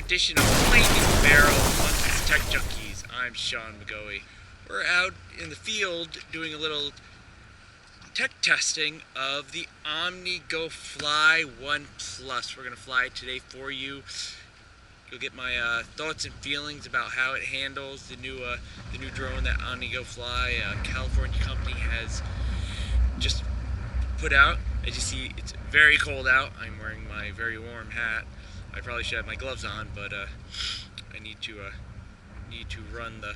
edition of Flaming Barrel Monkeys Tech Junkies. I'm Sean McGoey. We're out in the field doing a little tech testing of the ONAGOfly 1 Plus. We're going to fly it today for you. You'll get my thoughts and feelings about how it handles the new drone that ONAGOfly, California company, has just put out. As you see, it's very cold out. I'm wearing my very warm hat. I probably should have my gloves on, but I need to run the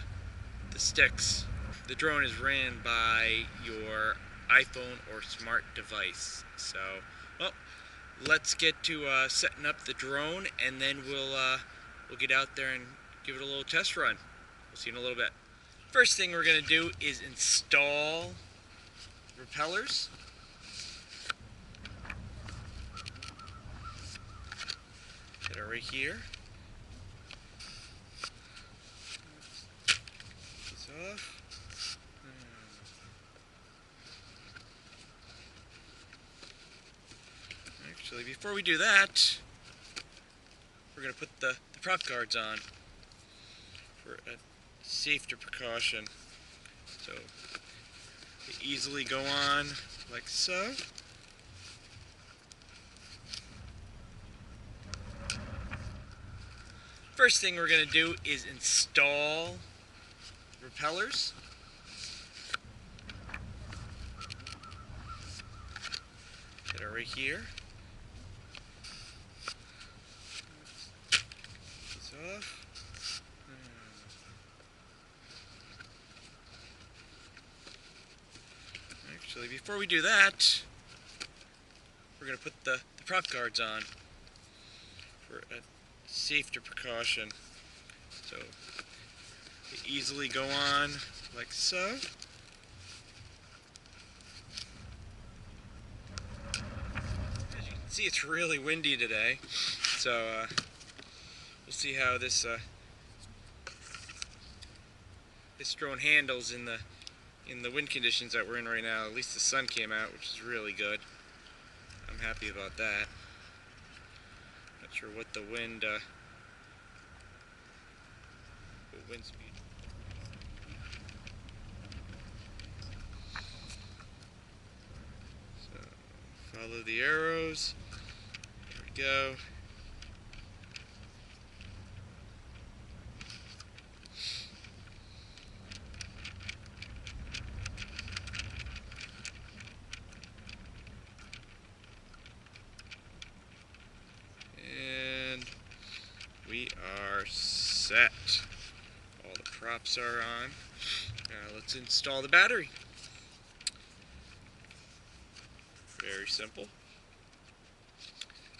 sticks. The drone is ran by your iPhone or smart device. So, well, let's get to setting up the drone, and then we'll get out there and give it a little test run. We'll see you in a little bit. First thing we're gonna do is install repellers. That are right here. This off. Actually, before we do that, we're going to put the prop guards on for a safety precaution. So they easily go on like so. First thing we're going to do is install repellers. That are right here. This off. Actually, before we do that, we're going to put the prop guards on for a safety precaution. So they easily go on like so. As you can see, it's really windy today, so we'll see how this drone handles in the wind conditions that we're in right now. At least the sun came out, which is really good. I'm happy about that. Not sure what the wind speed. So follow the arrows. There we go. We are set. All the props are on. Now let's install the battery. Very simple.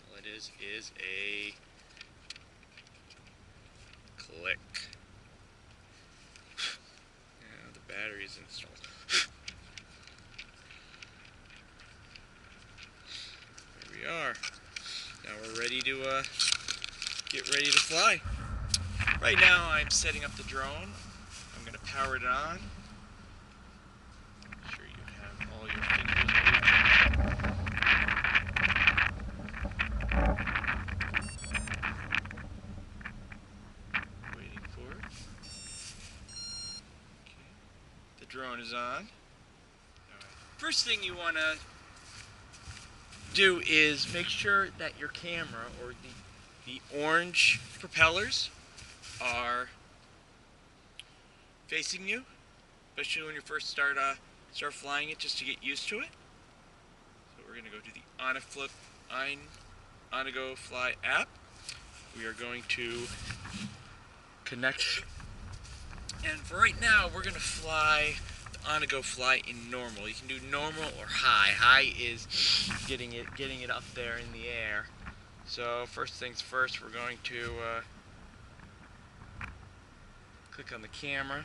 All it is a click. Now the battery is installed. There we are. Now we're ready to get ready to fly. Right now I'm setting up the drone. I'm going to power it on. Make sure you have all your fingers moving. Waiting for it. Okay. The drone is on. First thing you want to do is make sure that your camera, or the orange propellers, are facing you, especially when you first start flying it, just to get used to it. So we're going to go to the ONAGOfly app. We are going to connect, and for right now we're going to fly the ONAGOfly in normal. You can do normal or high. High is getting it up there in the air. So first things first, we're going to click on the camera.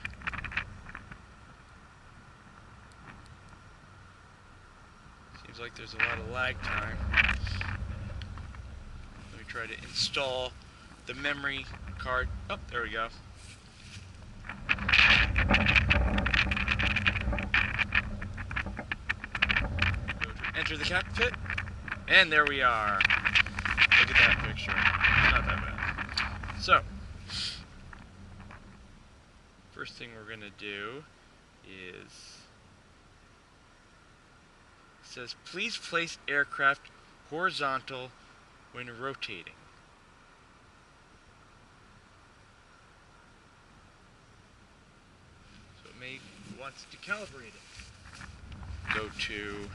Seems like there's a lot of lag time. Let me try to install the memory card. Oh, there we go. Enter the cockpit, and there we are. Look at that picture. It's not that bad. first thing we're gonna do is, it says please place aircraft horizontal when rotating. So it may wants to calibrate it. Go to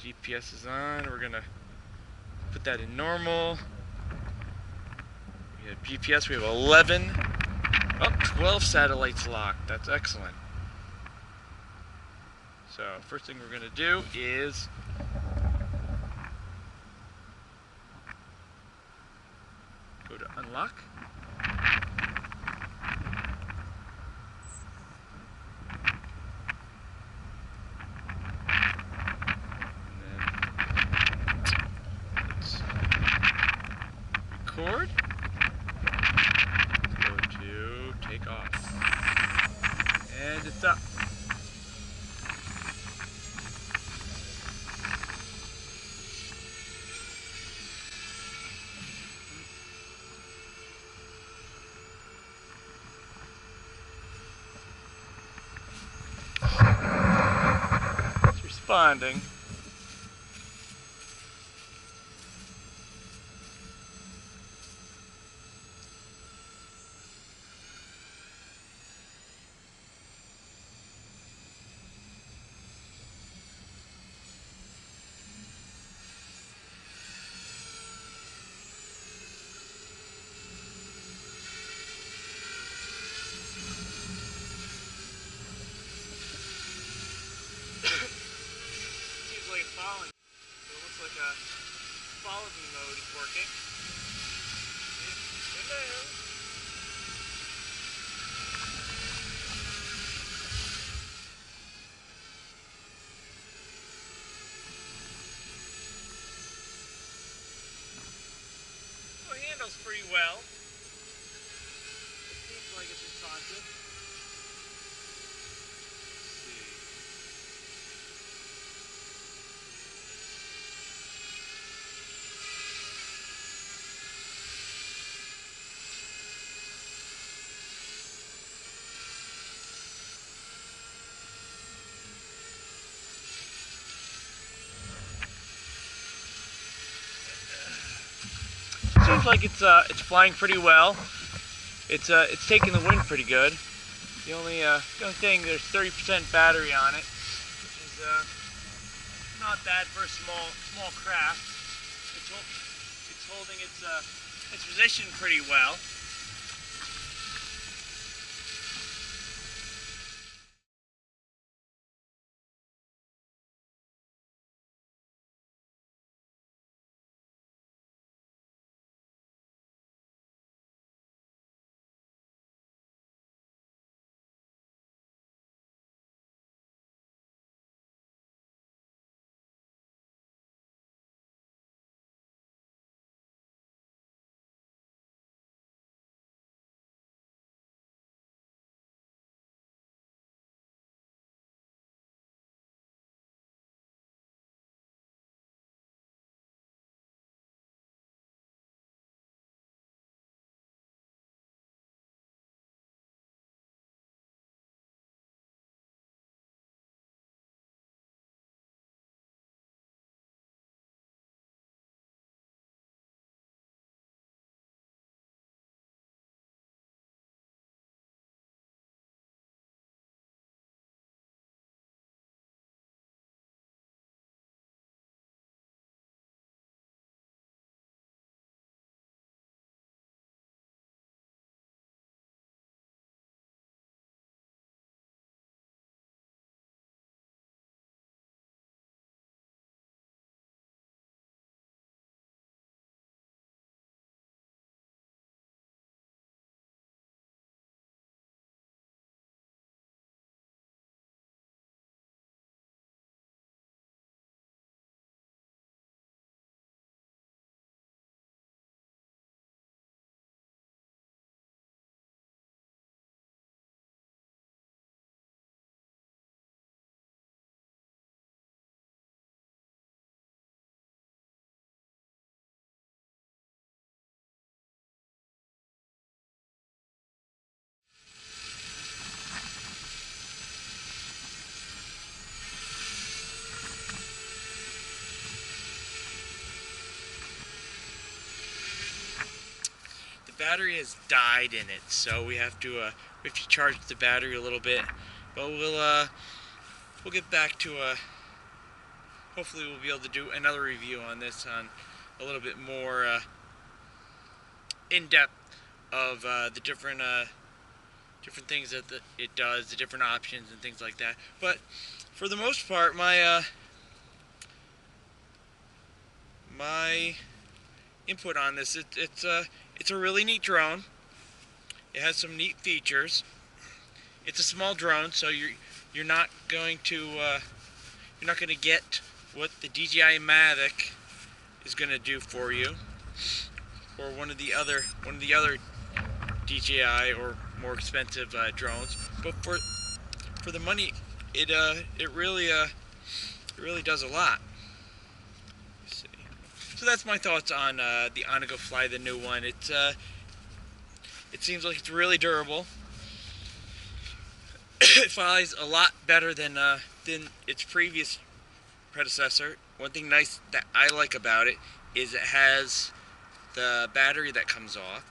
GPS is on. We're gonna put that in normal. We have GPS. We have 11. Oh, 12 satellites locked. That's excellent. So first thing we're gonna do is go to unlock. Record. Go to take off. And it's up. It's responding. Seems like it's following. So it looks like a follow me mode is working. Hello. Well, it handles pretty well. It seems like it's responsive. Seems like it's flying pretty well. It's taking the wind pretty good. The only thing, there's 30% battery on it, which is not bad for a small craft. It's holding its position pretty well. battery has died in it, so we have to charge the battery a little bit. But we'll get back to hopefully we'll be able to do another review on this on a little bit more in depth of the different things that it does, the different options and things like that. But for the most part, my input on this, it's a really neat drone. It has some neat features. It's a small drone, so you're not going to get what the DJI Mavic is going to do for you, or one of the other DJI or more expensive drones. But for the money, it really does a lot. Let's see. So that's my thoughts on the ONAGOfly, the new one. It seems like it's really durable. It flies a lot better than its previous predecessor. One thing nice that I like about it is it has the battery that comes off,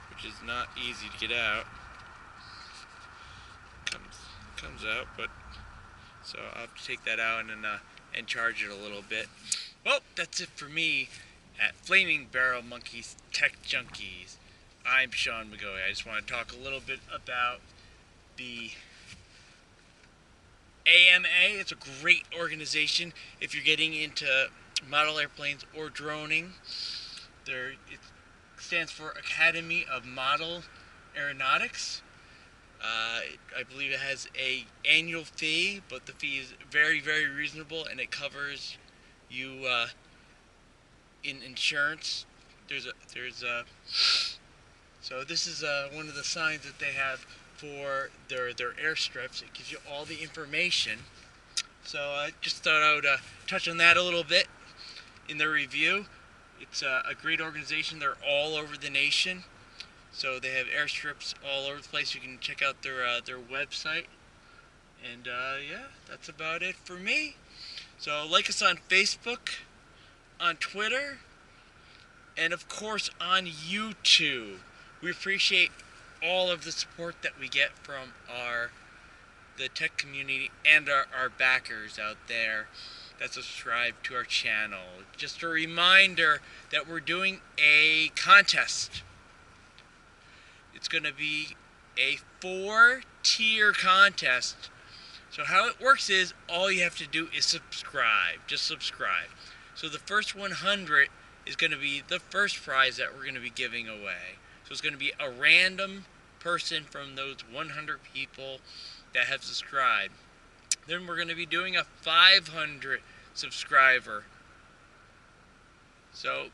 which is not easy to get out. Comes out, but so I'll have to take that out and charge it a little bit. Well, that's it for me at Flaming Barrel Monkeys Tech Junkies. I'm Sean McGoey. I just want to talk a little bit about the AMA. It's a great organization if you're getting into model airplanes or droning. It stands for Academy of Model Aeronautics. I believe it has an annual fee, but the fee is very, very reasonable, and it covers you in insurance. So this is one of the signs that they have for their airstrips. It gives you all the information. So I just thought I would touch on that a little bit in the review. It's a great organization. They're all over the nation. So they have airstrips all over the place. You can check out their website. And yeah, that's about it for me. So like us on Facebook, on Twitter, and of course on YouTube. We appreciate all of the support that we get from the tech community and our backers out there that subscribe to our channel. Just a reminder that we're doing a contest. It's going to be a 4-tier contest. So how it works is all you have to do is subscribe. Just subscribe. So the first 100 is going to be the first prize that we're going to be giving away. So it's going to be a random person from those 100 people that have subscribed. Then we're going to be doing a 500 subscriber. So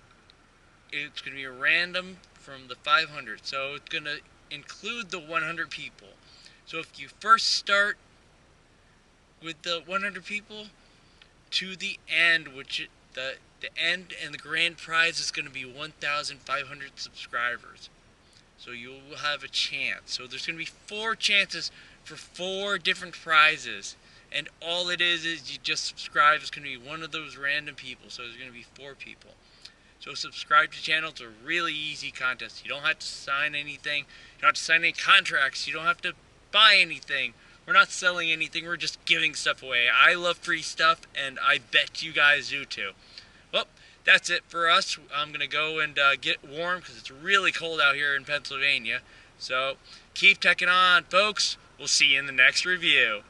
it's going to be a random from the 500. So it's going to include the 100 people. So if you first start with the 100 people to the end, which the end and the grand prize is going to be 1,500 subscribers. So you will have a chance. So there's going to be 4 chances for 4 different prizes. And all it is you just subscribe. It's going to be one of those random people. So there's going to be 4 people. So subscribe to the channel. It's a really easy contest. You don't have to sign anything. You don't have to sign any contracts. You don't have to buy anything. We're not selling anything. We're just giving stuff away. I love free stuff, and I bet you guys do too. Well, that's it for us. I'm going to go and get warm because it's really cold out here in Pennsylvania. So keep teching on, folks. We'll see you in the next review.